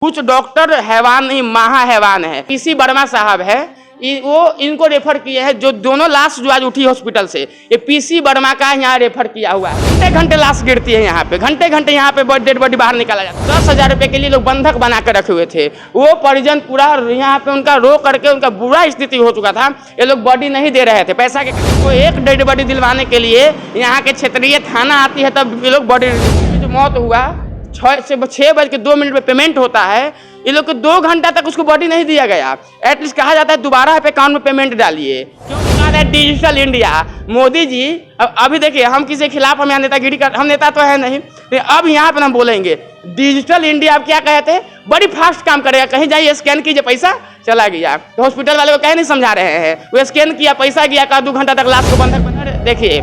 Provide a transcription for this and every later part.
कुछ डॉक्टर हैवान नहीं, महा हैवान है। पीसी वर्मा साहब है, वो इनको रेफर किए हैं। जो दोनों लाश जो आज उठी हॉस्पिटल से, ये पीसी वर्मा का यहाँ रेफर किया हुआ है। घंटे घंटे लाश गिरती है यहाँ पे, घंटे घंटे यहाँ पे डेड बॉडी बाहर निकाला जाता है। 10,000 रुपए के लिए लोग बंधक बना कर रखे हुए थे। वो परिजन पूरा यहाँ पे उनका रो करके उनका बुरा स्थिति हो चुका था। ये लोग बॉडी नहीं दे रहे थे पैसा के। वो एक डेड बॉडी दिलवाने के लिए यहाँ के क्षेत्रीय थाना आती है, तब ये लोग बॉडी। जो मौत हुआ 6:02 पे पेमेंट होता है, ये लोग को 2 घंटा तक उसको बॉडी नहीं दिया गया। एटलीस्ट कहा जाता है दोबारा पे अकाउंट में पेमेंट डालिए। क्योंकि कहा है डिजिटल इंडिया। मोदी जी अभी देखिए, हम किसी के खिलाफ हम यहाँ नेतागिरी कर, हम नेता तो है नहीं, लेकिन अब यहाँ पर हम बोलेंगे डिजिटल इंडिया। आप क्या कहते हैं, बड़ी फास्ट काम करेगा। कहीं जाइए स्कैन कीजिए, पैसा चला गया। तो हॉस्पिटल वाले को कहीं नहीं समझा रहे हैं, वो स्कैन किया, पैसा गया, कहा 2 घंटा तक लाश को बंधक बना। देखिए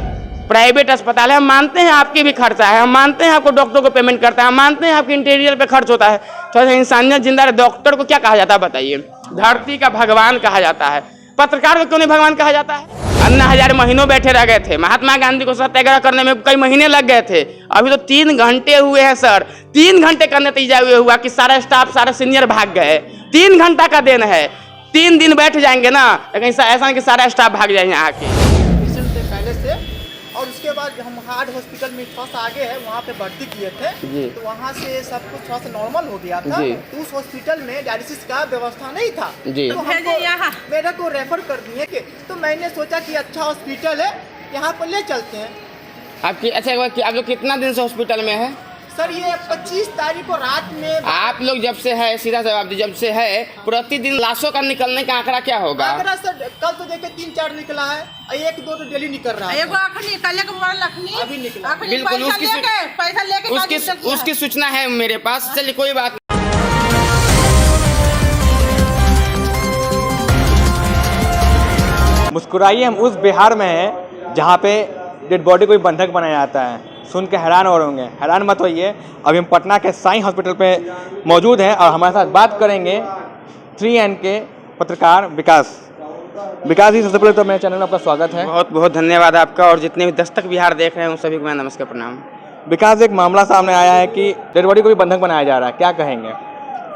प्राइवेट अस्पताल है, हम मानते हैं आपकी भी खर्चा है, हम मानते हैं आपको डॉक्टर को पेमेंट करता है, हम मानते हैं आपके इंटीरियर पे खर्च होता है, थोड़ा सा इंसानियत जिंदा रहे। डॉक्टर को क्या कहा जाता है बताइए? धरती का भगवान कहा जाता है। पत्रकार को क्यों नहीं भगवान कहा जाता है? अन्ना हजारे महीनों बैठे रह गए थे। महात्मा गांधी को सत्याग्रह करने में कई महीने लग गए थे। अभी तो 3 घंटे हुए हैं सर। 3 घंटे का नतीजा ये हुआ कि सारा स्टाफ, सारे सीनियर भाग गए। 3 घंटा का देन है। 3 दिन बैठ जाएंगे ना, लेकिन ऐसा नहीं कि सारा स्टाफ भाग जाए यहाँ के। पहले से, और उसके बाद हम हार्ट हॉस्पिटल में थोड़ा सा आगे है, वहाँ पे भर्ती किए थे। तो वहाँ से सब कुछ थोड़ा सा नॉर्मल हो गया था। तो उस हॉस्पिटल में डायलिसिस का व्यवस्था नहीं था, तो हमको मेरे को रेफर कर दिए कि, तो मैंने सोचा कि अच्छा हॉस्पिटल है, यहाँ पर ले चलते हैं। आपकी अच्छा आप लोग कितना दिन से हॉस्पिटल में है? सर ये 25 तारीख को रात में। आप लोग जब से है, सीधा जवाब दीजिए, जब से है प्रतिदिन लाशों का निकलने का आंकड़ा क्या होगा? आंकड़ा सर कल तो देखे 3-4 निकला है, 1-2 तो डेली निकल रहा है। अभी निकला बिल्कुल, उसकी सूचना है मेरे पास। चलिए कोई बात। मुस्कुराइए हम उस बिहार में हैं जहाँ पे डेड बॉडी को बंधक बनाया जाता है। सुन के हैरान हो रहे होंगे, हैरान मत होइए। अभी हम पटना के साई हॉस्पिटल पे मौजूद हैं और हमारे साथ बात करेंगे 3N के पत्रकार विकास जी। सबसे पहले तो मेरे चैनल में आपका स्वागत है। बहुत बहुत धन्यवाद आपका, और जितने भी दस्तक बिहार देख रहे हैं उन सभी को मैं नमस्कार प्रणाम। विकास, एक मामला सामने आया है कि डेड बॉडी को भी बंधक बनाया जा रहा है, क्या कहेंगे?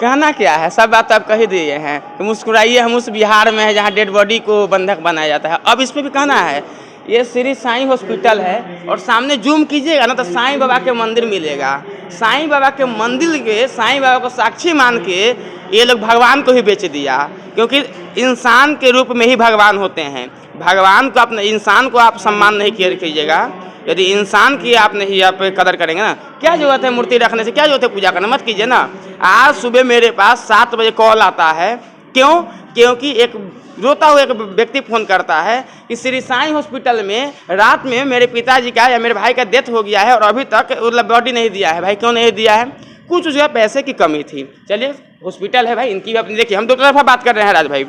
कहना क्या है, सब बात आप कह ही दिए हैं। तो मुस्कुराइए हम उस बिहार में है जहाँ डेड बॉडी को बंधक बनाया जाता है। अब इस पर भी कहना है, ये श्री साईं हॉस्पिटल है और सामने जूम कीजिएगा ना तो साईं बाबा के मंदिर मिलेगा। साईं बाबा के मंदिर के साईं बाबा को साक्षी मान के ये लोग भगवान को ही बेच दिया। क्योंकि इंसान के रूप में ही भगवान होते हैं। भगवान को अपने, इंसान को आप सम्मान नहीं किया कीजिएगा। यदि इंसान की आप नहीं आप कदर करेंगे ना, क्या जरूरत है मूर्ति रखने से, क्या जरूरत है पूजा करना? मत कीजिए ना। आज सुबह मेरे पास 7 बजे कॉल आता है। क्यों? क्योंकि एक रोता हुआ एक व्यक्ति फोन करता है कि श्री साईं हॉस्पिटल में रात में मेरे पिताजी का या मेरे भाई का डेथ हो गया है और अभी तक मतलब बॉडी नहीं दिया है। भाई क्यों नहीं दिया है? कुछ उसका पैसे की कमी थी। चलिए हॉस्पिटल है भाई, इनकी भी अपनी देखिए, हम 2 तरफा बात कर रहे हैं राज भाई।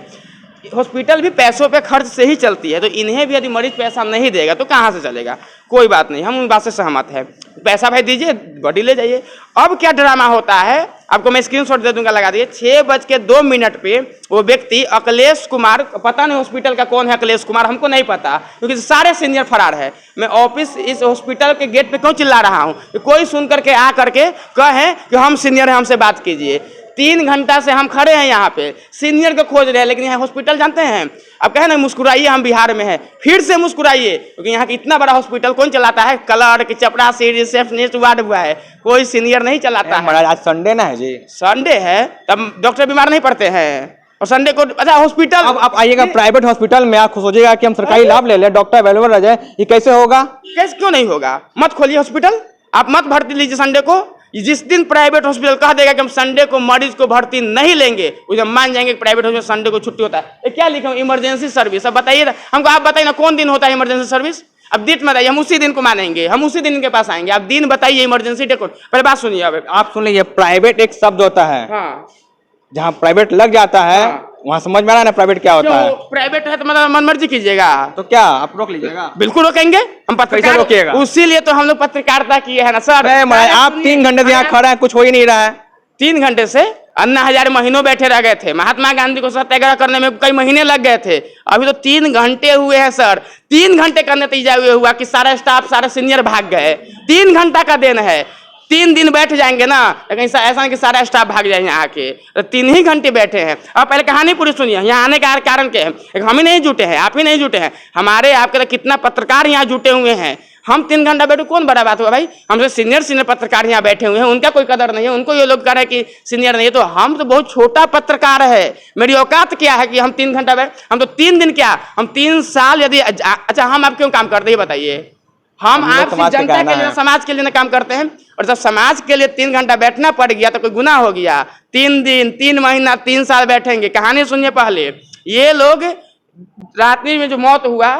हॉस्पिटल भी पैसों पे खर्च से ही चलती है, तो इन्हें भी यदि मरीज पैसा नहीं देगा तो कहाँ से चलेगा? कोई बात नहीं, हम उन बात से सहमत है। पैसा भाई दीजिए, बॉडी ले जाइए। अब क्या ड्रामा होता है आपको मैं स्क्रीनशॉट दे दूंगा, लगा दिए। 6:02 पे वो व्यक्ति अखिलेश कुमार, पता नहीं हॉस्पिटल का कौन है अखिलेश कुमार, हमको नहीं पता, क्योंकि सारे सीनियर फरार है। मैं ऑफिस इस हॉस्पिटल के गेट पे क्यों चिल्ला रहा हूँ कि कोई सुन करके आ करके कहे कि हम सीनियर हैं, हमसे बात कीजिए। 3 घंटा से हम खड़े हैं यहाँ पे, सीनियर को खोज रहे हैं, लेकिन यहाँ हॉस्पिटल जानते हैं। अब कहे ना मुस्कुराइए हम बिहार में हैं, फिर से मुस्कुराइए, क्योंकि यहाँ की इतना बड़ा हॉस्पिटल कौन चलाता है? क्लर्क, चपरासी, रिसेप्शनिस्ट, वार्ड हुआ है, कोई सीनियर नहीं चलाता है। आज संडे ना है जी, संडे है तब डॉक्टर बीमार नहीं पड़ते हैं, और संडे को अच्छा हॉस्पिटल। अब आप आइएगा प्राइवेट हॉस्पिटल में, आप सोचिएगा कि हम सरकारी लाभ ले लें, डॉक्टर अवेलेबल रह जाए, ये कैसे होगा? कैसे क्यों नहीं होगा? मत खोलिए हॉस्पिटल, आप मत भर्ती लीजिए संडे को। जिस दिन प्राइवेट हॉस्पिटल कह देगा कि हम संडे को मरीज को भर्ती नहीं लेंगे, उस दिन मान जाएंगे कि प्राइवेट हॉस्पिटल संडे को छुट्टी होता है। ये क्या लिखा है? Emergency service. अब बताइए हमको, आप बताइए ना कौन दिन होता है इमरजेंसी सर्विस? अब डेट बताइए, हम उसी दिन को मानेंगे, हम उसी दिन के पास आएंगे। आप दिन बताइए इमरजेंसी डेट। पहले बात सुनिए, अब आप सुन लीजिए, प्राइवेट एक शब्द होता है। हाँ, जहाँ प्राइवेट लग जाता है वहाँ समझ में आ रहा है ना प्राइवेट क्या होता है। प्राइवेट है तो मतलब मन मर्जी कीजिएगा, तो क्या आप रोक लीजिएगा? बिल्कुल रोकेंगे हम, पत्रकार रोकिएगा। उसी लिए तो हम लोग पत्रकारिता किए है ना सर। आप 3 घंटे से यहाँ खड़ा है, कुछ हो ही नहीं रहा है। 3 घंटे से अन्ना हजारे महीनों बैठे रह गए थे। महात्मा गांधी को सत्याग्रह करने में कई महीने लग गए थे। अभी तो 3 घंटे हुए हैं सर। 3 घंटे का नतीजा ये हुआ कि सारा स्टाफ, सारे सीनियर भाग गए। 3 घंटा का देन है। 3 दिन बैठ जाएंगे ना, लेकिन ऐसा नहीं कि सारा स्टाफ भाग जाए यहाँ के, तो 3 ही घंटे बैठे हैं। अब पहले कहानी पूरी सुनिए, यहाँ आने का कारण क्या है। एक हम ही नहीं जुटे हैं, आप ही नहीं जुटे हैं, हमारे आपके तो कितना पत्रकार यहाँ जुटे हुए हैं। हम 3 घंटा बैठे, कौन बड़ा बात हुआ भाई। हमसे सीनियर पत्रकार यहाँ बैठे हुए हैं, उनका कोई कदर नहीं है, उनको ये लोग कह रहे हैं कि सीनियर नहीं है। तो हम तो बहुत छोटा पत्रकार है, मेरी औकात क्या है कि हम 3 घंटा बैठ, हम तो 3 दिन क्या, हम 3 साल यदि, अच्छा हम आप क्यों काम करते हैं बताइए। हम आपसी जनता के लिए, समाज के लिए ना काम करते हैं। और जब समाज के लिए 3 घंटा बैठना पड़ गया तो कोई गुनाह हो गया। 3 दिन, 3 महीना, 3 साल बैठेंगे। कहानी सुनिए पहले, ये लोग रात्रि में जो मौत हुआ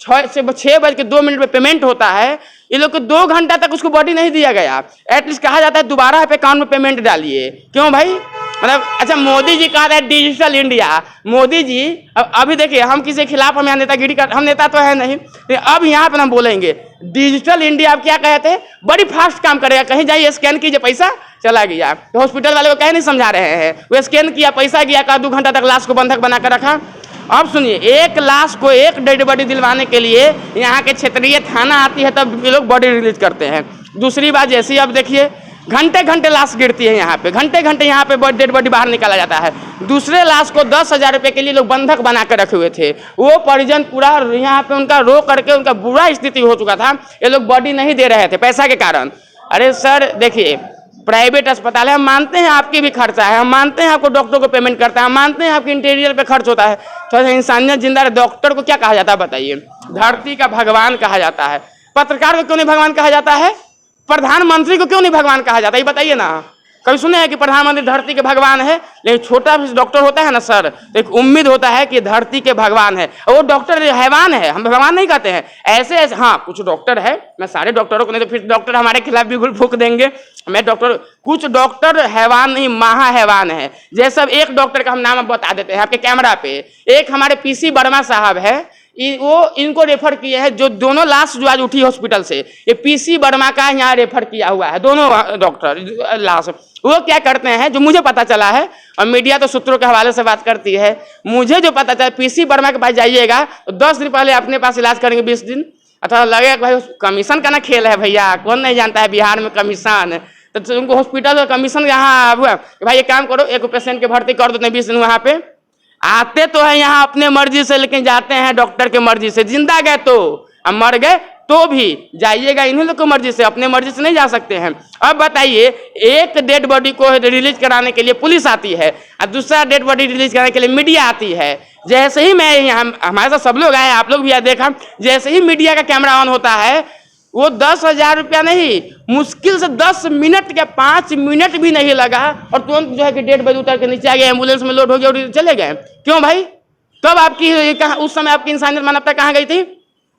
6:02 पे पेमेंट होता है, ये लोग को 2 घंटा तक उसको बॉडी नहीं दिया गया। एटलीस्ट कहा जाता है दोबारा पे अकाउंट में पेमेंट डालिए, क्यों भाई। मतलब अच्छा मोदी जी कहा है डिजिटल इंडिया, मोदी जी अभी देखिए, हम किसी के खिलाफ हम यहाँ नेतागिरी कर, हम नेता तो है नहीं, अब यहाँ पर हम बोलेंगे डिजिटल इंडिया। अब क्या कहते हैं, बड़ी फास्ट काम करेगा, कहीं जाइए स्कैन कीजिए पैसा चला गया। तो हॉस्पिटल वाले को कहीं नहीं समझा रहे हैं, वो स्कैन किया पैसा गया, कहा 2 घंटा तक लाश को बंधक बना कर रखा। अब सुनिए, एक लाश को एक डेड बॉडी दिलवाने के लिए यहाँ के क्षेत्रीय थाना आती है, तब ये लोग बॉडी रिलीज करते हैं। दूसरी बात, जैसे अब देखिए घंटे घंटे लाश गिरती है यहाँ पे, घंटे घंटे यहाँ पे डेड बॉडी बाहर निकाला जाता है। दूसरे लाश को 10,000 रुपये के लिए लोग बंधक बना कर रखे हुए थे। वो परिजन पूरा यहाँ पे उनका रो करके उनका बुरा स्थिति हो चुका था, ये लोग बॉडी नहीं दे रहे थे पैसा के कारण। अरे सर देखिए, प्राइवेट अस्पताल है, हम मानते हैं आपकी भी खर्चा है, हम मानते हैं आपको डॉक्टर को पेमेंट करता है, हम मानते हैं आपके इंटीरियर पे खर्च होता है, तो इंसानियत जिंदा रहे। डॉक्टर को क्या कहा जाता है बताइए, धरती का भगवान कहा जाता है। पत्रकार को क्यों नहीं भगवान कहा जाता है, प्रधानमंत्री को क्यों नहीं भगवान कहा जाता है, ये बताइए ना। कभी सुने हैं कि प्रधानमंत्री धरती के भगवान है। लेकिन छोटा भी डॉक्टर होता है ना सर, तो एक उम्मीद होता है कि धरती के भगवान है, और वो डॉक्टर हैवान है, हम भगवान नहीं कहते हैं। ऐसे हाँ कुछ डॉक्टर है, मैं सारे डॉक्टरों को नहीं, तो फिर डॉक्टर हमारे खिलाफ भी फूंक देंगे। मैं डॉक्टर, कुछ डॉक्टर हैवान नहीं, महा हैवान है। जैसे एक डॉक्टर का हम नाम बता देते हैं आपके कैमरा पे। एक हमारे पीसी वर्मा साहब है, वो इनको रेफर किए हैं, जो दोनों लाश जो आज उठी हॉस्पिटल से, ये पीसी वर्मा का यहाँ रेफर किया हुआ है, दोनों डॉक्टर लाश। वो क्या करते हैं, जो मुझे पता चला है, और मीडिया तो सूत्रों के हवाले से बात करती है, मुझे जो पता चला पीसी वर्मा के पास जाइएगा तो 10 दिन पहले अपने पास इलाज करेंगे, 20 दिन, अथवा लगेगा भाई कमीशन का ना खेल है भैया, कौन नहीं जानता है बिहार में कमीशन। तो उनको हॉस्पिटल कमीशन यहाँ हुआ, भाई ये काम करो, एक पेशेंट के भर्ती कर दो 20 दिन वहाँ पे। आते तो है यहाँ अपने मर्जी से, लेकिन जाते हैं डॉक्टर के मर्जी से। जिंदा गए तो, अब मर गए तो भी जाइएगा इन्हीं लोग की मर्जी से, अपने मर्जी से नहीं जा सकते हैं। अब बताइए, एक डेड बॉडी को रिलीज कराने के लिए पुलिस आती है, और दूसरा डेड बॉडी रिलीज कराने के लिए मीडिया आती है। जैसे ही मैं यहाँ, हमारे साथ सब लोग आए, आप लोग भी देखा, जैसे ही मीडिया का कैमरा ऑन होता है, वो 10,000 रुपया नहीं, मुश्किल से 10 मिनट या 5 मिनट भी नहीं लगा, और तुरंत जो है कि डेड बॉडी उतर के नीचे आ गए, एम्बुलेंस में लोड हो गया और चले गए। क्यों भाई, तब आपकी उस समय आपकी इंसानियत मानवता कहाँ गई थी।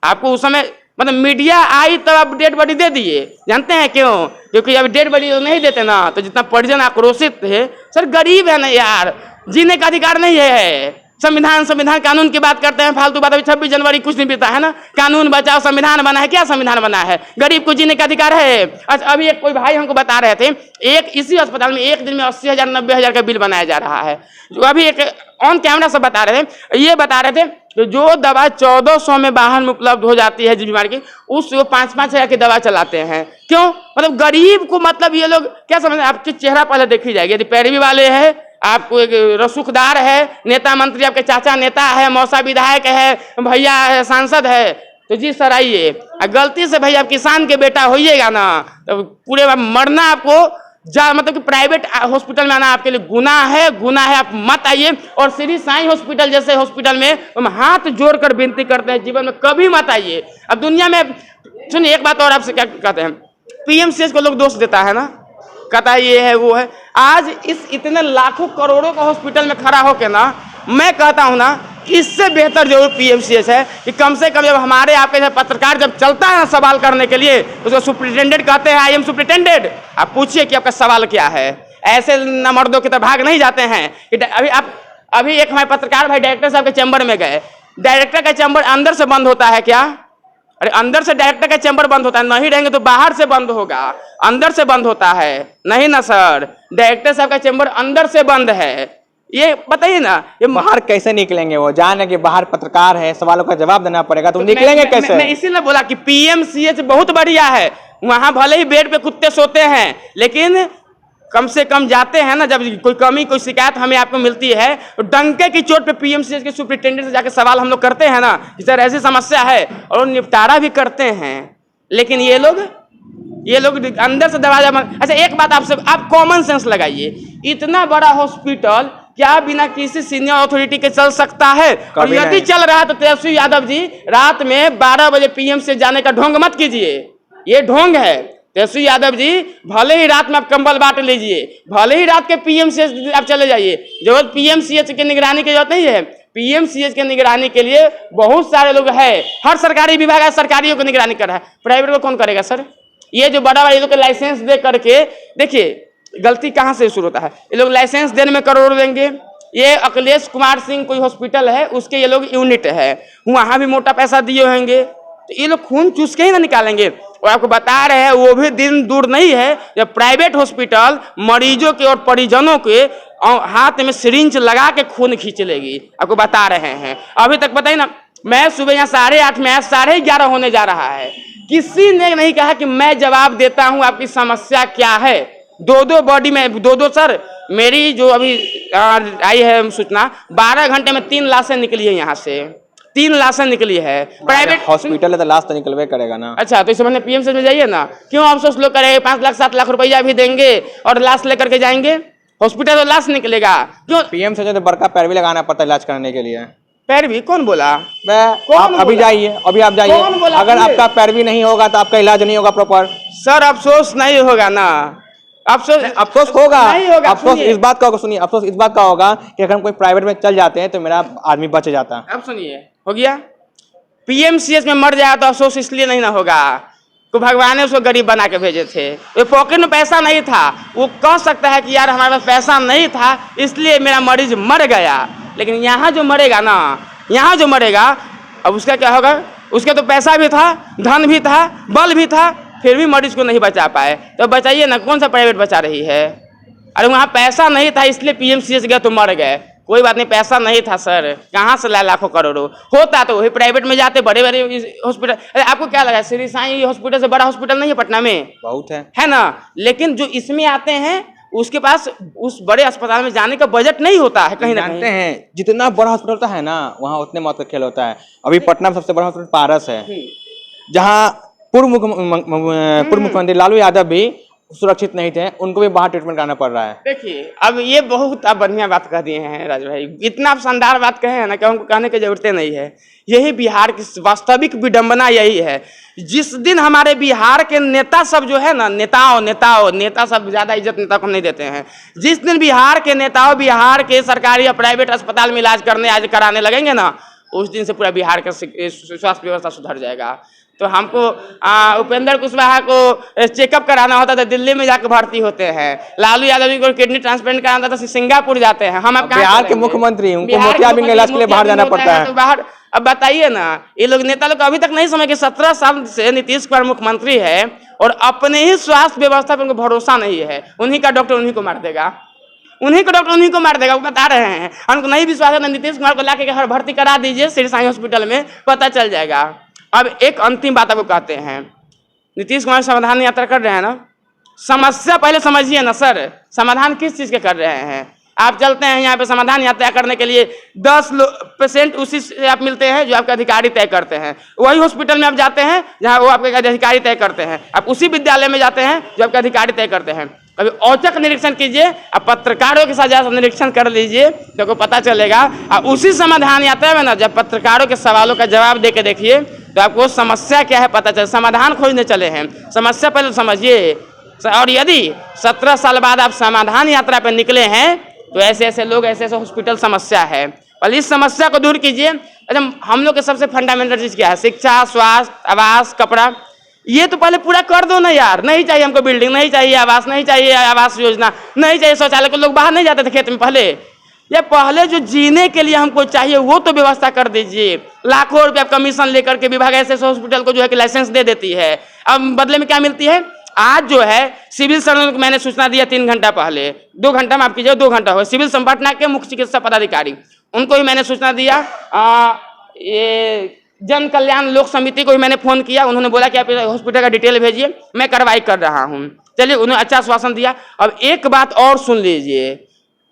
आपको उस समय मतलब मीडिया आई तब आप डेड बॉडी दे दिए, जानते हैं क्यों, क्योंकि अब डेड बॉडी नहीं देते ना, तो जितना परिजन आक्रोशित थे, सर गरीब है ना यार, जीने का अधिकार नहीं है। संविधान कानून की बात करते हैं फालतू बात। अभी 26 जनवरी कुछ नहीं बीता है ना, कानून बचाओ संविधान बना है, क्या संविधान बना है, गरीब को जीने का अधिकार है। अच्छा अभी एक कोई भाई हमको बता रहे थे, एक इसी अस्पताल में एक दिन में 80,000 90,000 का बिल बनाया जा रहा है। जो अभी एक ऑन कैमरा से बता रहे थे, ये बता रहे थे कि जो दवा 1400 में बाहर में उपलब्ध हो जाती है जिस बीमारी की, उस 5-5 हज़ार की दवा चलाते हैं। क्यों, मतलब गरीब को, मतलब ये लोग क्या समझते हैं। आपकी चेहरा पहले देखी जाएगी, यदि पैरवी वाले है, आपको एक रसूखदार है, नेता मंत्री आपके चाचा नेता है, मौसा विधायक है, भैया है, सांसद है, तो जी सर आइए। गलती से भैया आप किसान के बेटा होइएगा ना, तो पूरे मरना आपको मतलब कि प्राइवेट हॉस्पिटल में आना आपके लिए गुनाह है, आप मत आइए। और श्री साईं हॉस्पिटल जैसे हॉस्पिटल में हम हाथ जोड़कर विनती करते हैं, जीवन में कभी मत आइए। अब दुनिया में सुनिए एक बात और आपसे क्या कहते हैं, पीएमसीएच को लोग दोष देता है ना, कहता है ये है वो है। आज इस इतने लाखों करोड़ों का हॉस्पिटल में खड़ा होकर ना, मैं कहता हूँ ना, इससे बेहतर जरूर पीएमसीएच है कि कम से कम जब हमारे आपके पत्रकार जब चलता है सवाल करने के लिए, उसको सुप्रिटेंडेंट कहते हैं, आई एम सुप्रिटेंडेंट। आप पूछिए कि आपका सवाल क्या है। ऐसे न मर्दों की तरह भाग नहीं जाते हैं। अभी एक हमारे पत्रकार भाई डायरेक्टर साहब के चैम्बर में गए, डायरेक्टर का चैम्बर अंदर से बंद होता है क्या? अरे अंदर से डायरेक्टर का चैम्बर बंद होता है, नहीं रहेंगे तो बाहर से बंद होगा, अंदर से बंद होता है नहीं ना सर। डायरेक्टर साहब का चैम्बर अंदर से बंद है, ये बताइए ना, ये बाहर कैसे निकलेंगे? वो जान है कि बाहर पत्रकार है, सवालों का जवाब देना पड़ेगा, तो निकलेंगे कैसे? मैं इसीलिए बोला कि पीएमसीएच बहुत बढ़िया है, वहां भले ही बेड पे कुत्ते सोते हैं, लेकिन कम से कम जाते हैं ना, जब कोई कमी कोई शिकायत हमें आपको मिलती है तो डंके की चोट पे पीएमसीएच के सुपरिटेंडेंट से जाकर सवाल हम लोग करते हैं ना कि सर ऐसी समस्या है, और वो निपटारा भी करते हैं। लेकिन ये लोग अंदर से दरवाजा अच्छा, एक बात आपसे, आप कॉमन सेंस लगाइए, इतना बड़ा हॉस्पिटल क्या बिना किसी सीनियर अथॉरिटी के चल सकता है? और यदि चल रहा है तो तेजस्वी यादव जी रात में 12 बजे पीएम से जाने का ढोंग मत कीजिए, ये ढोंग है। तेजस्वी यादव जी भले ही रात में आप कंबल बांट लीजिए, भले ही रात के पीएमसीएच आप चले जाइए, जरूरत पीएमसीएच की निगरानी की जरूरत नहीं है। पीएमसीएच के निगरानी के लिए बहुत सारे लोग हैं, हर सरकारी विभाग है सरकारियों की निगरानी कर रहा है, प्राइवेट को कौन करेगा सर? ये जो बड़ा बड़ा ये लोग लाइसेंस दे करके, देखिए गलती कहाँ से शुरू होता है, ये लोग लाइसेंस देने में करोड़ देंगे। ये अखिलेश कुमार सिंह कोई हॉस्पिटल है, उसके ये लोग यूनिट है, वहां भी मोटा पैसा दिए होंगे, तो ये लोग खून चूस के ही ना निकालेंगे। और आपको बता रहे हैं वो भी दिन दूर नहीं है जब प्राइवेट हॉस्पिटल मरीजों के और परिजनों के हाथ में सिरिंज लगा के खून खींच लेगी, आपको बता रहे हैं। अभी तक बताइए ना, मैं सुबह यहाँ 8:30 में 11:30 होने जा रहा है, किसी ने नहीं कहा कि मैं जवाब देता हूं आपकी समस्या क्या है। दो बॉडी में दो सर, मेरी जो अभी आई है सूचना, 12 घंटे में 3 लाशें निकली है, यहाँ से 3 लाशें निकली है। प्राइवेट हॉस्पिटल है तो लाश तो निकलवे करेगा ना। अच्छा, तो इस समझ में पीएमसीएच में जाइए ना, क्यों अफसोस लोग करेंगे, 5 लाख 7 लाख रुपया भी देंगे और लाश लेकर के जाएंगे हॉस्पिटल, तो लाश निकलेगा क्यों? पीएमसीएच तो बड़का पैर भी लगाना पड़ता है इलाज करने के लिए। पैरवी कौन बोला? आप अभी जाइए, अभी आप जाइए, अगर आपका पैरवी नहीं होगा तो आपका इलाज नहीं होगा प्रॉपर। सर अफसोस नहीं होगा ना, अफसोस होगा, नहीं होगा। अफसोस इस बात का होगा, सुनिए, अफसोस इस बात का होगा कि अगर हम कोई प्राइवेट में चल जाते हैं तो मेरा आदमी बच जाता है। अब सुनिए, हो गया पीएमसीएच में मर जाए तो अफसोस इसलिए नहीं ना होगा तो भगवान ने उसको गरीब बना के भेजे थे, वो पॉकेट में पैसा नहीं था, वो कह सकता है कि यार हमारे पास पैसा नहीं था इसलिए मेरा मरीज मर गया। लेकिन यहाँ जो मरेगा ना, यहाँ जो मरेगा, अब उसका क्या होगा? उसके तो पैसा भी था, धन भी था, बल भी था, फिर भी मरीज को नहीं बचा पाए। तो बताइए ना, कौन सा प्राइवेट बचा रही है? अरे वहाँ पैसा नहीं था इसलिए पीएमसीएच गया तो मर गए, कोई बात नहीं, पैसा नहीं था सर, कहाँ से लाखों करोड़ों होता तो वही प्राइवेट में जाते, बड़े बड़े हॉस्पिटल। अरे आपको क्या लगा श्री साईं हॉस्पिटल से बड़ा हॉस्पिटल नहीं है पटना में? बहुत है ना, लेकिन जो इसमें आते हैं उसके पास उस बड़े अस्पताल में जाने का बजट नहीं होता है। कहीं ना जानते हैं जितना बड़ा हॉस्पिटल होता है ना, वहाँ उतने मौत का खेल होता है। अभी पटना में सबसे बड़ा हॉस्पिटल पारस है, जहाँ पूर्व मुख्यमंत्री लालू यादव भी सुरक्षित नहीं थे, उनको भी बाहर ट्रीटमेंट कराना पड़ रहा है। देखिए अब ये बहुत आप बढ़िया बात कह दिए हैं राज भाई, इतना आप शानदार बात कहे हैं ना कि हमको कहने की जरूरत नहीं है। यही बिहार की वास्तविक विडंबना यही है। जिस दिन हमारे बिहार के नेता सब जो है ना, नेता सब ज्यादा इज्जत नेता को नहीं देते हैं, जिस दिन बिहार के नेताओं बिहार के सरकारी या प्राइवेट अस्पताल में इलाज कराने लगेंगे ना, उस दिन से पूरा बिहार का स्वास्थ्य व्यवस्था सुधर जाएगा। तो हमको उपेंद्र कुशवाहा को चेकअप कराना होता था, दिल्ली में जाकर भर्ती होते हैं। लालू यादव जी को किडनी ट्रांसप्लांट कराना था, सिंगापुर जाते हैं। हम बिहार के मुख्यमंत्री, उनको मोतियाबिंद के इलाज के लिए बाहर जाना पड़ता है। तो बाहर, अब बताइए ना, ये लोग नेता लोग अभी तक नहीं समझे कि 17 साल से नीतीश कुमार मुख्यमंत्री है और अपने ही स्वास्थ्य व्यवस्था पर उनको भरोसा नहीं है। उन्हीं का डॉक्टर उन्हीं को मार देगा, उन्हीं को डॉक्टर उन्हीं को मार देगा, वो बता रहे हैं। हमको नहीं विश्वास है, नीतीश कुमार को लाके हर भर्ती करा दीजिए श्री साईं हॉस्पिटल में, पता चल जाएगा। अब एक अंतिम बात आपको कहते हैं, नीतीश कुमार समाधान यात्रा कर रहे हैं ना, समस्या पहले समझिए ना सर, समाधान किस चीज़ के कर रहे हैं। आप चलते हैं यहाँ पे समाधान यात्रा करने के लिए, 10% उसी से आप मिलते हैं जो आपके अधिकारी तय करते हैं। वही हॉस्पिटल में आप जाते हैं जहाँ वो आपके अधिकारी तय करते हैं। आप उसी विद्यालय में जाते हैं जो आपके अधिकारी तय करते हैं। कभी औचक निरीक्षण कीजिए, आप पत्रकारों के साथ जैसा निरीक्षण कर लीजिए तो आपको पता चलेगा। और उसी समाधान यात्रा में ना, जब पत्रकारों के सवालों का जवाब दे के देखिए तो आपको समस्या क्या है पता चले। समाधान खोजने चले हैं, समस्या पहले समझिए। और यदि 17 साल बाद आप समाधान यात्रा पर निकले हैं तो ऐसे ऐसे लोग, ऐसे ऐसे हॉस्पिटल समस्या है, और इस समस्या को दूर कीजिए। अच्छा, हम लोग के सबसे फंडामेंटल चीज़ क्या है? शिक्षा, स्वास्थ्य, आवास, कपड़ा, ये तो पहले पूरा कर दो ना यार। नहीं चाहिए हमको बिल्डिंग, नहीं चाहिए आवास, नहीं चाहिए आवास योजना, नहीं चाहिए शौचालय को, लोग बाहर नहीं जाते थे खेत में पहले। ये पहले जो जीने के लिए हमको चाहिए वो तो व्यवस्था कर दीजिए। लाखों रुपया कमीशन लेकर के विभाग ऐसे हॉस्पिटल को जो है कि लाइसेंस दे देती है, अब बदले में क्या मिलती है? आज जो है सिविल सर्जन को मैंने सूचना दिया 3 घंटा पहले, 2 घंटा माफ कीजिए 2 घंटा हो, सिविल पटना के मुख्य चिकित्सा पदाधिकारी उनको भी मैंने सूचना दिया। ये जन कल्याण लोक समिति को भी मैंने फोन किया, उन्होंने बोला कि आप हॉस्पिटल का डिटेल भेजिए, मैं कार्रवाई कर रहा हूँ। चलिए, उन्होंने अच्छा आश्वासन दिया। अब एक बात और सुन लीजिए,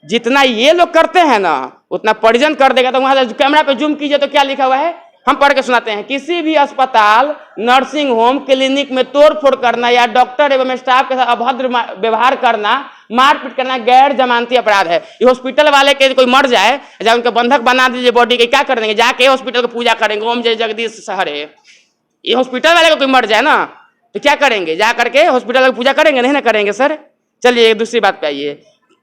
जितना ये लोग करते हैं ना उतना परिजन कर देगा। तो वहां कैमरा पे जूम कीजिए तो क्या लिखा हुआ है, हम पढ़ के सुनाते हैं। किसी भी अस्पताल, नर्सिंग होम, क्लिनिक में तोड़फोड़ करना या डॉक्टर एवं स्टाफ के साथ अभद्र व्यवहार करना, मारपीट करना गैर जमानती अपराध है। ये हॉस्पिटल वाले के कोई मर जाए, जब उनके बंधक बना दीजिए बॉडी के, क्या कर देंगे, जाके हॉस्पिटल को पूजा करेंगे, ओम जय जगदीश हरे। ये हॉस्पिटल वाले को कोई मर जाए ना तो क्या करेंगे, जा करके हॉस्पिटल की पूजा करेंगे, नहीं ना करेंगे सर। चलिए दूसरी बात पे आइए,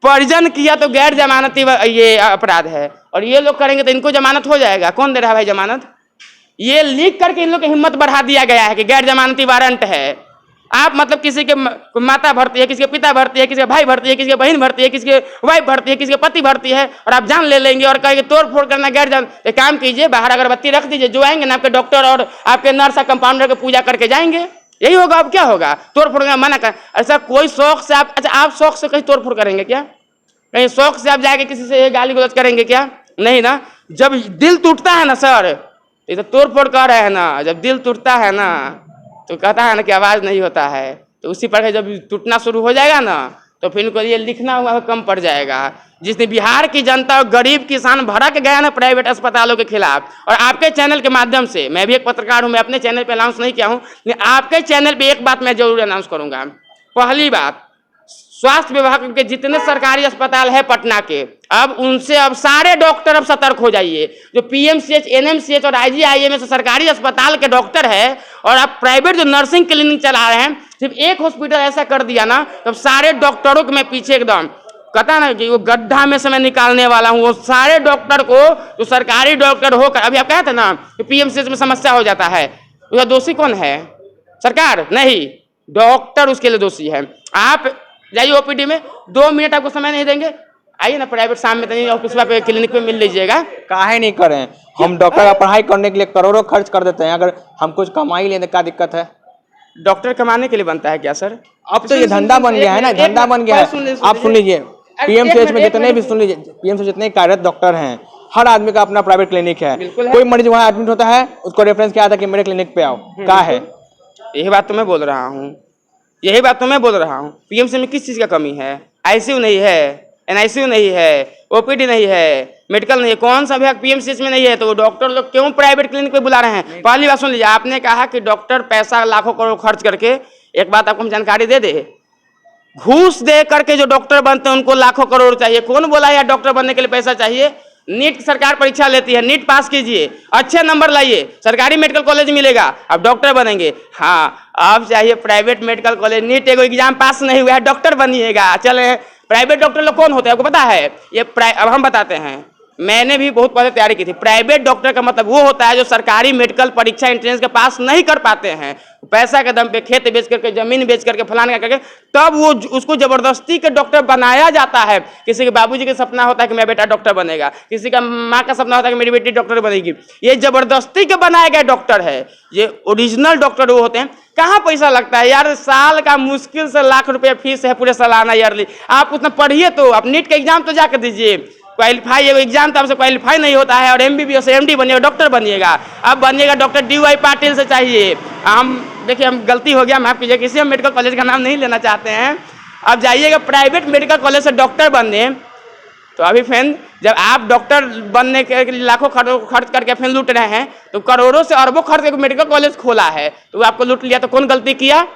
परिजन किया तो गैर जमानती ये अपराध है, और ये लोग करेंगे तो इनको जमानत हो जाएगा। कौन दे रहा है भाई जमानत? ये लिख करके इन लोग की हिम्मत बढ़ा दिया गया है कि गैर जमानती वारंट है। आप मतलब किसी के माता भर्ती है, किसी के पिता भर्ती है, किसी के भाई भर्ती है, किसी के बहन भर्ती है, किसी के वाइफ भर्ती है, किसी के पति भर्ती है, और आप जान ले लेंगे और कहेंगे तोड़ फोड़ करना गैर जान। एक काम कीजिए, बाहर अगरबत्ती रख दीजिए, जो आएंगे ना आपके डॉक्टर और आपके नर्स कंपाउंडर की पूजा करके जाएंगे, यही होगा। अब क्या होगा, तोड़ फोड़ करना मना कर। ऐसा कोई शौक से आप, अच्छा आप शौक से कहीं तोड़ फोड़ करेंगे क्या? कहीं शौक से आप जाके किसी से गाली गलौज करेंगे क्या? नहीं ना। जब दिल टूटता है ना सर, ये तो तोड़ फोड़ कर रहे हैं ना, जब दिल टूटता है ना तो कहता है ना कि आवाज़ नहीं होता है, तो उसी पर जब टूटना शुरू हो जाएगा ना तो फिर इनको ये लिखना हुआ कम पड़ जाएगा। जिसने बिहार की जनता और गरीब किसान भड़क गया ना प्राइवेट अस्पतालों के खिलाफ, और आपके चैनल के माध्यम से, मैं भी एक पत्रकार हूँ, मैं अपने चैनल पे अनाउंस नहीं किया हूँ, लेकिन आपके चैनल पे एक बात मैं जरूर अनाउंस करूँगा। पहली बात, स्वास्थ्य विभाग के जितने सरकारी अस्पताल है पटना के, अब उनसे अब सारे डॉक्टर अब सतर्क हो जाइए। जो पीएमसीएच, एनएमसीएच और आईजीआईएमएस सरकारी अस्पताल के डॉक्टर है, और अब प्राइवेट जो नर्सिंग क्लिनिक चला रहे हैं, सिर्फ एक हॉस्पिटल ऐसा कर दिया ना तो सारे डॉक्टरों के मैं पीछे एकदम कहता ना कि वो गड्ढा में से मैं निकालने वाला हूँ। वो सारे डॉक्टर को, जो सरकारी डॉक्टर होकर, अभी आप कहते ना कि पीएमसीएच में समस्या हो जाता है, उसका दोषी कौन है? सरकार नहीं, डॉक्टर उसके लिए दोषी है। आप जाइए ओपीडी में, 2 मिनट आपको समय नहीं देंगे, आइए ना प्राइवेट शाम में ऑफिस पे क्लिनिक पे मिल लीजिएगा। काहे नहीं करें, हम डॉक्टर का पढ़ाई करने के लिए करोड़ों खर्च कर देते हैं, अगर हम कुछ कमाई लेने का दिक्कत है? डॉक्टर कमाने के लिए बनता है क्या सर? अब तो ये धंधा बन गया है ना, धंधा बन गया है। आप सुन लीजिए, पीएमसीएच में जितने भी, सुन लीजिए, पीएमसीएच जितने कार्यरत डॉक्टर हैं, हर आदमी का अपना प्राइवेट क्लिनिक है। कोई मरीज वहाँ एडमिट होता है, उसको रेफरेंस क्या आता है कि मेरे क्लिनिक पे आओ, क्या है? यही बात तो मैं बोल रहा हूँ, यही बात तो मैं बोल रहा हूँ। पीएमसी में किस चीज़ का कमी है? आईसीयू नहीं है, एनआईसीयू नहीं है, ओपीडी नहीं है, मेडिकल नहीं है, कौन सा विभाग पीएमसीएच में नहीं है? तो वो डॉक्टर लोग क्यों प्राइवेट क्लिनिक पे बुला रहे हैं? पहली बात सुन लीजिए, आपने कहा कि डॉक्टर पैसा लाखों करोड़ खर्च करके, एक बात आपको हम जानकारी दे दे, घूस दे करके जो डॉक्टर बनते हैं उनको लाखों करोड़ चाहिए। कौन बोला यार डॉक्टर बनने के लिए पैसा चाहिए? नीट सरकार परीक्षा लेती है, नीट पास कीजिए, अच्छे नंबर लाइए, सरकारी मेडिकल कॉलेज मिलेगा, आप डॉक्टर बनेंगे। हाँ, अब चाहिए प्राइवेट मेडिकल कॉलेज, नीट एगो एग्जाम पास नहीं हुआ है, डॉक्टर बनिएगा। चले, प्राइवेट डॉक्टर लोग कौन होते हैं आपको पता है? ये अब हम बताते हैं, मैंने भी बहुत पहले तैयारी की थी। प्राइवेट डॉक्टर का मतलब वो होता है जो सरकारी मेडिकल परीक्षा एंट्रेंस के पास नहीं कर पाते हैं, पैसा के दम पे खेत बेच करके, जमीन बेच करके, फलाना करके, तब वो उसको जबरदस्ती के डॉक्टर बनाया जाता है। किसी के बाबूजी का सपना होता है कि मेरा बेटा डॉक्टर बनेगा, किसी का माँ का सपना होता है कि मेरी बेटी डॉक्टर बनेगी। ये जबरदस्ती के बनाए गए डॉक्टर है, ये ओरिजिनल डॉक्टर वो होते हैं। कहाँ पैसा लगता है यार? साल का मुश्किल से लाख रुपया फीस है पूरे सालाना ईयरली। आप उतना पढ़िए तो, आप नीट का एग्जाम तो जाकर दीजिए, क्वालिफाई एग्जाम तो आपसे क्वालिफाई नहीं होता है, और एमबीबीएस एमडी बनिएगा, डॉक्टर बनिएगा। अब बनिएगा डॉक्टर डीवाई पाटिल से चाहिए। हम देखिए, हम गलती हो गया, माफ कीजिए, किसी हम मेडिकल कॉलेज का नाम नहीं लेना चाहते हैं। अब जाइएगा प्राइवेट मेडिकल कॉलेज से डॉक्टर बनने, तो अभी फ्रेंड जब आप डॉक्टर बनने के लिए लाखों खर्च करके फिर लूट रहे हैं, तो करोड़ों से अरबों खर्च करके मेडिकल कॉलेज खोला है, तो आपको लूट लिया, तो कौन गलती किया?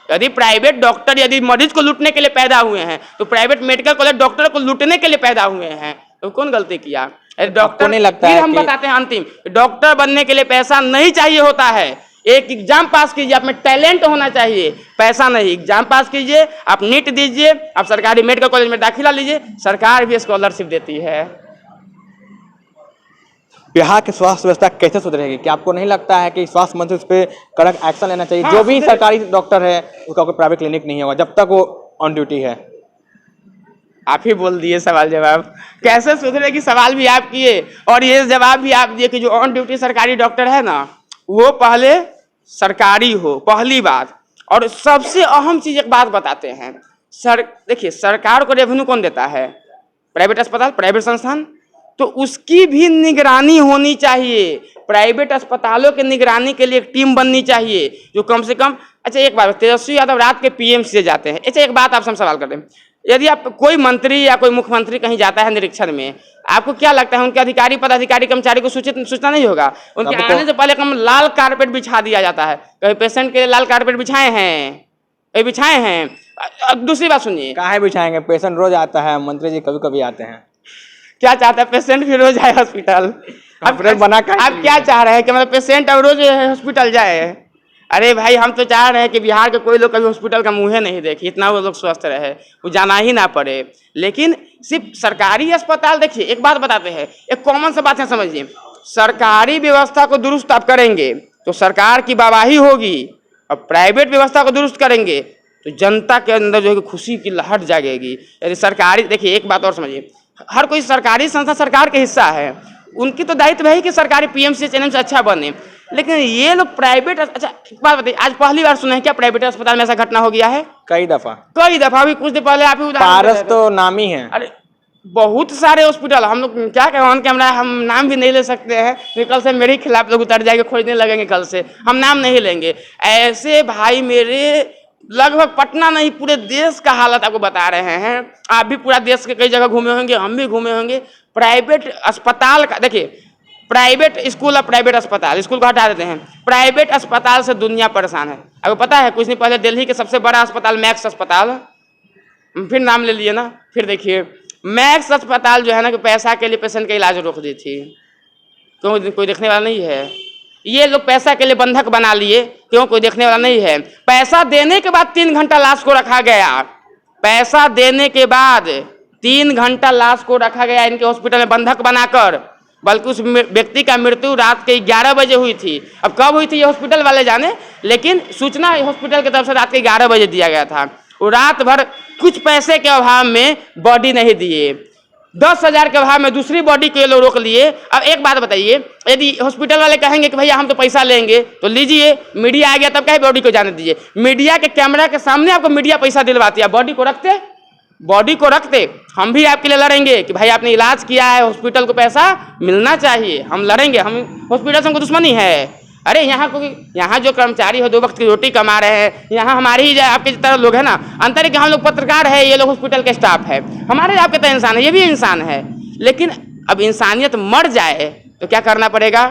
यदि प्राइवेट डॉक्टर यदि मरीज को लूटने के लिए पैदा हुए हैं, तो प्राइवेट मेडिकल कॉलेज डॉक्टर को लूटने के लिए पैदा हुए हैं, तो कौन गलती किया? डॉक्टर नहीं लगता है हम बताते हैं अंतिम, डॉक्टर बनने के लिए पैसा नहीं चाहिए होता है। एक एग्जाम पास कीजिए, आप में टैलेंट होना चाहिए, पैसा नहीं। एग्जाम पास कीजिए, आप नीट दीजिए, आप सरकारी मेडिकल कॉलेज में दाखिला लीजिए, सरकार भी स्कॉलरशिप देती है। बिहार की स्वास्थ्य व्यवस्था कैसे सुधरेगी? क्या आपको नहीं लगता है कि स्वास्थ्य मंत्री उस पर कड़क एक्शन लेना चाहिए? हाँ, जो भी सरकारी डॉक्टर है उसका कोई प्राइवेट क्लिनिक नहीं होगा जब तक वो ऑन ड्यूटी है। आप ही बोल दिए सवाल जवाब, कैसे सुधरेगी सवाल भी आप किए और ये जवाब भी आप दिए कि जो ऑन ड्यूटी सरकारी डॉक्टर है ना, वो पहले सरकारी हो, पहली बात, और सबसे अहम चीज एक बात बताते हैं, देखिए सरकार को रेवेन्यू कौन देता है? प्राइवेट अस्पताल, प्राइवेट संस्थान, तो उसकी भी निगरानी होनी चाहिए। प्राइवेट अस्पतालों की निगरानी के लिए एक टीम बननी चाहिए जो कम से कम, अच्छा एक बात, तेजस्वी यादव रात के पीएमसी से जाते हैं, अच्छा एक बात आपसे हम सवाल करते हैं, यदि आप कोई मंत्री या कोई मुख्यमंत्री कहीं जाता है निरीक्षण में, आपको क्या लगता है उनके अधिकारी पदाधिकारी कर्मचारी को सूचना नहीं होगा? उनके आने से पहले कम लाल कारपेट बिछा दिया जाता है। कभी पेशेंट के लिए लाल कारपेट बिछाए हैं? बिछाए हैं। अब दूसरी बात सुनिए, काहे बिछाएंगे? पेशेंट रोज आता है, मंत्री जी कभी कभी आते हैं। क्या चाहता है पेशेंट फिर रोज आए हॉस्पिटल? आप क्या चाह रहे हैं कि मतलब पेशेंट अब रोज हॉस्पिटल जाए? अरे भाई हम तो चाह रहे हैं कि बिहार के कोई लोग कभी हॉस्पिटल का मुँह नहीं देखे, इतना वो लोग स्वस्थ रहे, वो जाना ही ना पड़े। लेकिन सिर्फ सरकारी अस्पताल, देखिए एक बात बताते हैं, एक कॉमन सा बात है समझिए, सरकारी व्यवस्था को दुरुस्त आप करेंगे तो सरकार की वाहवाही होगी, और प्राइवेट व्यवस्था को दुरुस्त करेंगे तो जनता के अंदर जो है खुशी की लहर जागेगी। यदि सरकारी, देखिए एक बात और समझिए, हर कोई सरकारी संस्था सरकार का हिस्सा है, उनकी तो दायित्व है कि सरकारी पीएमसी एनएमसी अच्छा बने, लेकिन ये लोग प्राइवेट, अच्छा एक बात बताइए, आज पहली बार सुना है क्या प्राइवेट अस्पताल में ऐसा घटना हो गया है? कई दफा अभी कुछ दिन पहले आप ही पारस तो नाम ही है। अरे बहुत सारे हॉस्पिटल, हम लोग क्या कहें ऑन कैमरा, हम नाम भी नहीं ले सकते हैं, कल से मेरे खिलाफ लोग उतर जाएंगे, खोजने लगेंगे, कल से हम नाम नहीं लेंगे। ऐसे भाई मेरे लगभग पटना नहीं पूरे देश का हालत आपको बता रहे हैं। आप भी पूरा देश के कई जगह घूमे होंगे, हम भी घूमे होंगे। प्राइवेट अस्पताल का देखिए, प्राइवेट स्कूल और प्राइवेट अस्पताल, स्कूल को हटा देते हैं, प्राइवेट अस्पताल से दुनिया परेशान है। आपको पता है कुछ दिन पहले दिल्ली के सबसे बड़ा अस्पताल मैक्स अस्पताल, फिर नाम ले लिए ना, फिर देखिए मैक्स अस्पताल जो है ना कि पैसा के लिए पेशेंट का इलाज रोक दी थी, क्यों? कोई देखने वाला नहीं है। ये लोग पैसा के लिए बंधक बना लिए, क्यों? कोई देखने वाला नहीं है। पैसा देने के बाद 3 घंटा लाश को रखा गया, पैसा देने के बाद 3 घंटा लाश को रखा गया इनके हॉस्पिटल में बंधक बनाकर, बल्कि उस व्यक्ति का मृत्यु रात के 11 बजे हुई थी। अब कब हुई थी ये हॉस्पिटल वाले जाने, लेकिन सूचना हॉस्पिटल की तरफ से रात के 11 बजे दिया गया था। वो रात भर कुछ पैसे के अभाव में बॉडी नहीं दिए, 10,000 के अभाव में दूसरी बॉडी के लोग रोक लिए। अब एक बात बताइए, यदि हॉस्पिटल वाले कहेंगे कि भैया हम तो पैसा लेंगे, तो लीजिए, मीडिया आ गया तब कहे बॉडी को जाने दीजिए। मीडिया के कैमरा के सामने आपको मीडिया पैसा दिलवाती है, बॉडी को रखते हम भी आपके लिए लड़ेंगे कि भाई आपने इलाज किया है, हॉस्पिटल को पैसा मिलना चाहिए, हम लड़ेंगे, हम हॉस्पिटल से हमको दुश्मनी है। अरे यहाँ जो कर्मचारी हो 2 वक्त की रोटी कमा रहे हैं, यहाँ हमारे ही आपके तरह लोग हैं ना, अंतर है कि हम लोग पत्रकार है, ये लोग हॉस्पिटल के स्टाफ है, हमारे आपके तरह इंसान है, ये भी इंसान है। लेकिन अब इंसानियत मर जाए तो क्या करना पड़ेगा?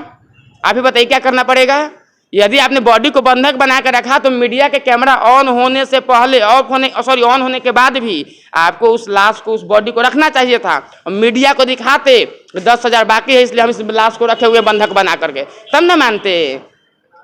आप ही बताइए क्या करना पड़ेगा? यदि आपने बॉडी को बंधक बना कर रखा तो मीडिया के कैमरा ऑन होने से पहले, ऑन होने के बाद भी आपको उस लाश को, उस बॉडी को रखना चाहिए था, और मीडिया को दिखाते 10,000 बाकी है इसलिए हम इस लाश को रखे हुए बंधक बना करके, तब न मानते।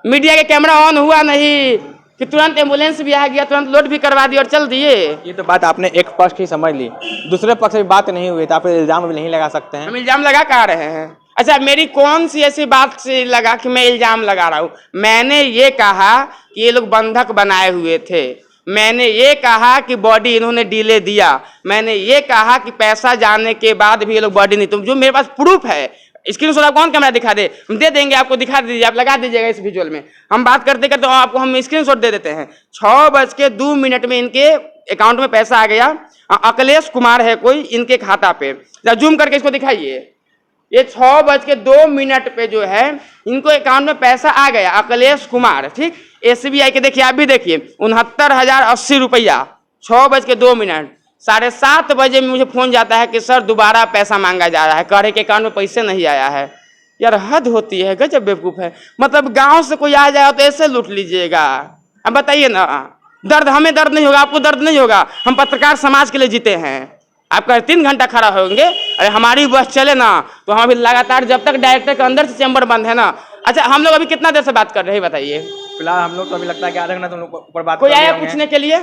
मीडिया के कैमरा ऑन हुआ नहीं कि तुरंत एम्बुलेंस भी आ गया, तुरंत लोड भी करवा दिया और चल दिए। ये तो बात आपने एक पक्ष की समझ ली, दूसरे पक्ष से बात नहीं हुई तो आप इल्जाम भी नहीं लगा सकते हैं। हम इल्जाम लगा कहा रहे हैं? अच्छा मेरी कौन सी ऐसी बात से लगा कि मैं इल्जाम लगा रहा हूँ? मैंने ये कहा कि ये लोग बंधक बनाए हुए थे, मैंने ये कहा कि बॉडी इन्होंने डीले दिया, मैंने ये कहा कि पैसा जाने के बाद भी ये लोग बॉडी नहीं, तो जो मेरे पास प्रूफ है, स्क्रीनशॉट आप कौन कैमरा दिखा दे, हम दे देंगे आपको, दिखा दीजिए, आप लगा दीजिएगा इस विजुअल में। हम बात करते करते आपको हम स्क्रीनशॉट दे देते हैं। 6:02 में इनके अकाउंट में पैसा आ गया, अखिलेश कुमार है कोई इनके खाता पे, जूम करके इसको दिखाइए। ये 6:02 पे जो है इनको अकाउंट में पैसा आ गया, अखिलेश कुमार, ठीक। SBI के देखिए, आप भी देखिए, 69,080 रुपया, 6:02। 7:30 बजे में मुझे फोन जाता है कि सर दोबारा पैसा मांगा जा रहा है, कह रहे के अकाउंट में पैसे नहीं आया है। यार हद होती है, गजब बेवकूफ़ है। मतलब गांव से कोई आ जाए तो ऐसे लूट लीजिएगा? अब बताइए ना, दर्द हमें दर्द नहीं होगा, आपको दर्द नहीं होगा? हम पत्रकार समाज के लिए जीते हैं। आपका 3 घंटा खड़ा होंगे, अरे हमारी बस चले ना तो हम अभी लगातार, जब तक डायरेक्टर के अंदर से चैम्बर बंद है ना। अच्छा हम लोग अभी कितना देर से बात कर रहे हैं बताइए? फिलहाल हम लोग तो अभी लगता है कि आधा घंटा तुम लोग ऊपर बात कोई आया पूछने के लिए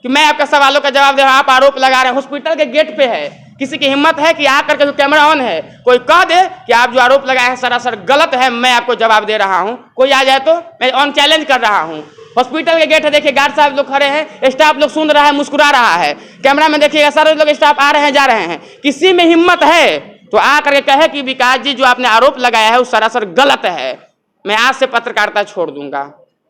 कि मैं आपका सवालों का जवाब दे रहा हूं? आप आरोप लगा रहे हैं, हॉस्पिटल के गेट पे है, किसी की हिम्मत है कि आकर के जो कैमरा ऑन है कोई कह दे कि आप जो आरोप लगाए हैं सरासर गलत है, मैं आपको जवाब दे रहा हूं? कोई आ जाए तो मैं ऑन चैलेंज कर रहा हूं। हॉस्पिटल के गेट है, देखिए गार्ड साहब लोग खड़े हैं, स्टाफ लोग सुन रहा है, मुस्कुरा रहा है, कैमरा में देखिएगा सारे लोग स्टाफ आ रहे हैं, जा रहे हैं। किसी में हिम्मत है तो आ करके कहे कि विकास जी जो आपने आरोप लगाया है वो सरासर गलत है, मैं आज से पत्रकारिता छोड़ दूंगा।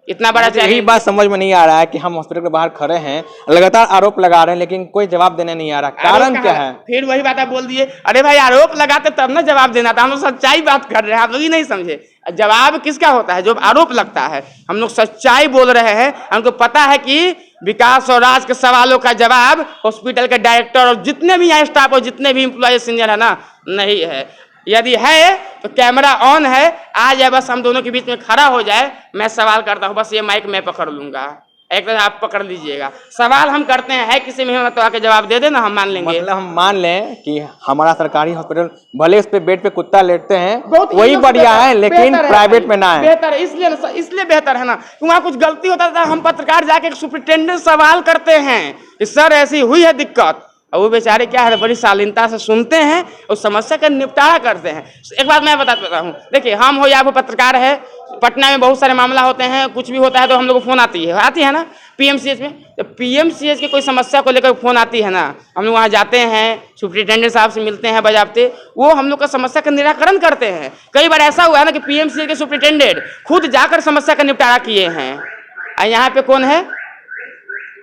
इतना बड़ा मुझे यही बात समझ में नहीं आ रहा है कि हम हॉस्पिटल के बाहर खड़े हैं, लगातार आरोप लगा रहे हैं, लेकिन कोई जवाब देने नहीं आ रहा। कारण क्या है? फिर वही बात आप बोल दिए, अरे भाई आरोप लगाते तब ना जवाब देना था। हम लोग सच्चाई बात कर रहे हैं, आप लोग ही नहीं समझे। जवाब किसका होता है? जो आरोप लगता है। हम लोग सच्चाई बोल रहे हैं। हमको पता है कि विकास और राज के सवालों का जवाब हॉस्पिटल के डायरेक्टर और जितने भी यहाँ स्टाफ और जितने भी एम्प्लॉय सीनियर है ना, नहीं है। यदि है तो कैमरा ऑन है, आ जाए, बस हम दोनों के बीच में खड़ा हो जाए, मैं सवाल करता हूँ, बस ये माइक मैं पकड़ लूंगा, एक तरह आप पकड़ लीजिएगा। सवाल हम करते हैं, है किसी में हिम्मत तो आके जवाब दे देना, हम मान लेंगे। मतलब हम मान लें कि हमारा सरकारी हॉस्पिटल भले उस पे बेड पे कुत्ता लेटते हैं, बहुत वही बढ़िया है, लेकिन प्राइवेट में ना है। बेहतर है, इसलिए बेहतर है ना, वहाँ कुछ गलती होता था, हम पत्रकार जाके सुपरिटेंडेंट सवाल करते हैं कि सर ऐसी हुई है दिक्कत, और वो बेचारे क्या है बड़ी शालीनता से सुनते हैं और समस्या का निपटारा करते हैं। एक बात मैं बताता हूँ, देखिए हम हो या वो पत्रकार है, पटना में बहुत सारे मामला होते हैं, कुछ भी होता है तो हम लोग को फोन आती है ना पीएमसीएच में। तो पीएमसीएच की कोई समस्या को लेकर फोन आती है ना, हम लोग वहाँ जाते हैं, सुपरिटेंडेंट साहब से मिलते हैं बजाबते, वो हम लोग का समस्या का निराकरण करते हैं। कई बार ऐसा हुआ है ना कि पीएमसीएच के सुपरिटेंडेंट खुद जाकर समस्या का निपटारा किए हैं। यहाँ पे कौन है?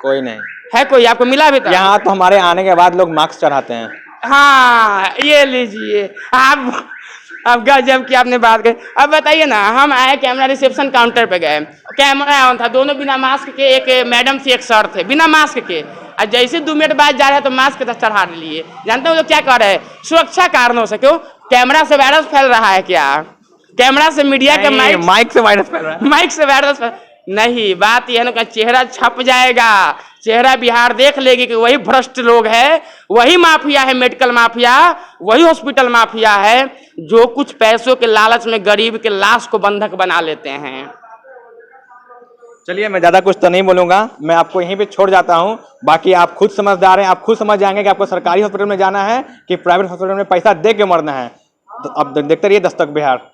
कोई नहीं है। कोई आपको मिला भी था? यहाँ तो हमारे आने के बाद लोग मास्क चढ़ाते हैं। हाँ, ये लीजिए आप गजब की आपने बात कही। अब बताइए ना, हम आए कैमरा रिसेप्शन काउंटर पे गए, कैमरा ऑन था, दोनों बिना मास्क के, एक मैडम थी एक सर थे बिना मास्क के, और जैसे 2 मिनट बाद जा रहे हैं तो मास्क चढ़ा लिए। जानते हो लोग क्या कर रहे हैं? सुरक्षा कारणों से। क्यों? कैमरा से वायरस फैल रहा है क्या? कैमरा से मीडिया के माइक से वायरस फैल रहा है। माइक से वायरस नहीं, बात यह है ना, चेहरा छप जाएगा, चेहरा बिहार देख लेगी कि वही भ्रष्ट लोग है, वही माफिया है, मेडिकल माफिया, वही हॉस्पिटल माफिया है, जो कुछ पैसों के लालच में गरीब के लाश को बंधक बना लेते हैं। चलिए, मैं ज़्यादा कुछ तो नहीं बोलूँगा, मैं आपको यहीं पे छोड़ जाता हूँ। बाकी आप खुद समझदार हैं, आप खुद समझ जाएंगे कि आपको सरकारी हॉस्पिटल में जाना है कि प्राइवेट हॉस्पिटल में पैसा दे के मरना है। तो अब देखते रहिए दस्तक बिहार।